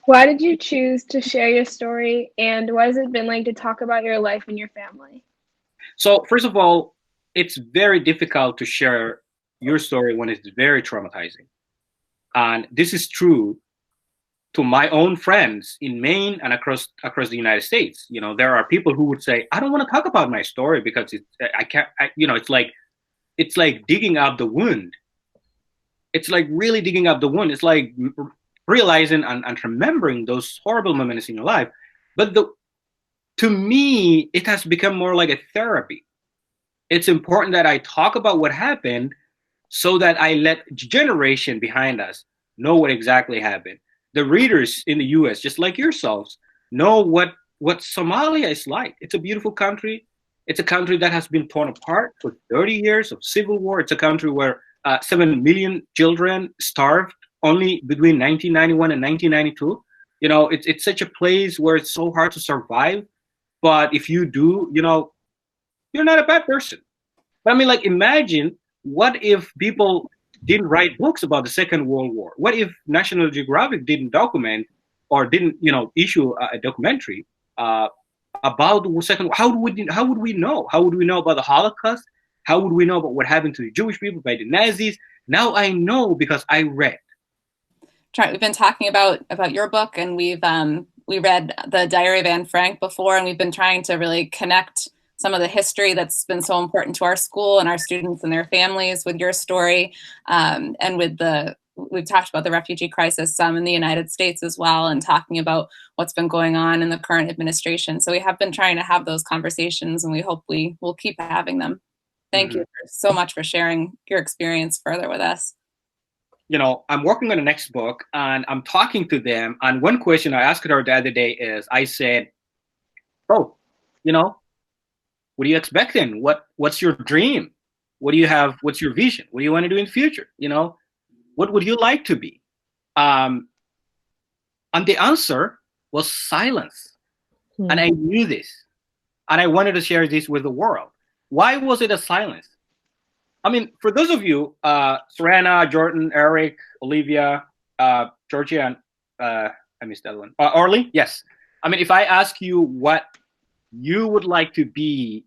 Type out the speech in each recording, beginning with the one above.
Why did you choose to share your story, and what has it been like to talk about your life and your family? So, first of all, it's very difficult to share your story when it's very traumatizing. And this is true to my own friends in Maine and across the United States. You know, there are people who would say, "I don't want to talk about my story because I can't." It's like digging up the wound. It's like really digging up the wound. It's like realizing and remembering those horrible moments in your life. But to me, it has become more like a therapy. It's important that I talk about what happened so that I let generation behind us know what exactly happened. The readers in the US, just like yourselves, know what Somalia is like. It's a beautiful country. It's a country that has been torn apart for 30 years of civil war. It's a country where 7 million children starved only between 1991 and 1992. You know, it's such a place where it's so hard to survive. But if you do, you know, you're not a bad person. But I mean, like, imagine what if people didn't write books about the Second World War? What if National Geographic didn't document or didn't, you know, issue a documentary uh, about the Second? How would we know? How would we know about the Holocaust? How would we know about what happened to the Jewish people by the Nazis? Now I know because I read. We've been talking about your book, and we read the Diary of Anne Frank before, and we've been trying to really connect some of the history that's been so important to our school and our students and their families with your story, and with we've talked about the refugee crisis some in the United States as well, and talking about what's been going on in the current administration. So we have been trying to have those conversations, and we hope we will keep having them. Thank you so much for sharing your experience further with us. You know, I'm working on the next book and I'm talking to them. And one question I asked her the other day is, I said, "Oh, you know, what are you expecting? What's your dream? What do you have? What's your vision? What do you want to do in the future? You know, what would you like to be?" Um, and the answer was silence. And I knew this. And I wanted to share this with the world. Why was it a silence? I mean, for those of you, Serena, Jordan, Eric, Olivia, Georgia, and I missed that one. Orly, yes. I mean, if I ask you what you would like to be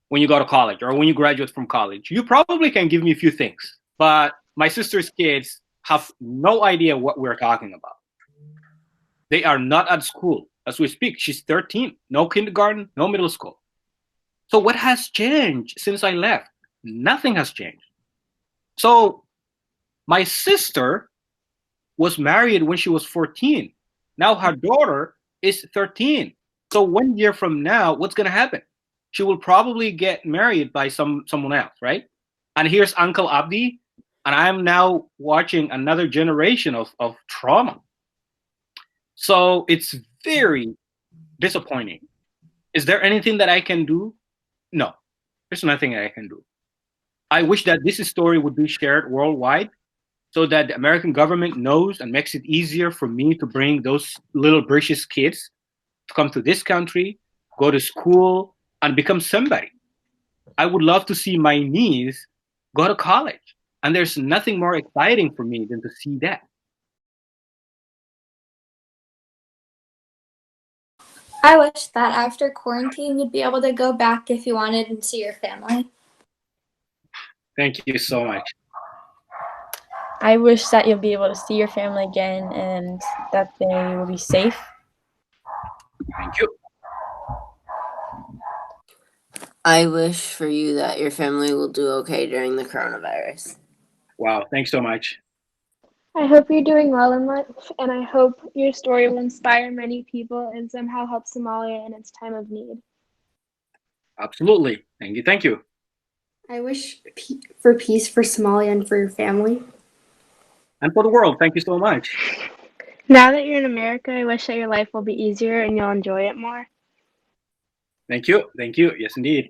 when you go to college or when you graduate from college, you probably can give me a few things. But my sister's kids have no idea what we're talking about. They are not at school as we speak. She's 13, no kindergarten, no middle school. So what has changed since I left? Nothing has changed. So my sister was married when she was 14. Now her daughter is 13. So 1 year from now, what's going to happen? She will probably get married by someone else, right? And here's Uncle Abdi, and I'm now watching another generation of trauma. So it's very disappointing. Is there anything that I can do? No, there's nothing that I can do. I wish that this story would be shared worldwide so that the American government knows and makes it easier for me to bring those little British kids to come to this country, go to school, and become somebody. I would love to see my niece go to college. And there's nothing more exciting for me than to see that. I wish that after quarantine you'd be able to go back if you wanted and see your family. Thank you so much. I wish that you'll be able to see your family again and that they will be safe. Thank you. I wish for you that your family will do okay during the coronavirus. Wow, thanks so much. I hope you're doing well in life, and I hope your story will inspire many people and somehow help Somalia in its time of need. Absolutely. Thank you. Thank you. I wish for peace for Somalia and for your family. And for the world. Thank you so much. Now that you're in America, I wish that your life will be easier and you'll enjoy it more. Thank you. Thank you. Yes, indeed.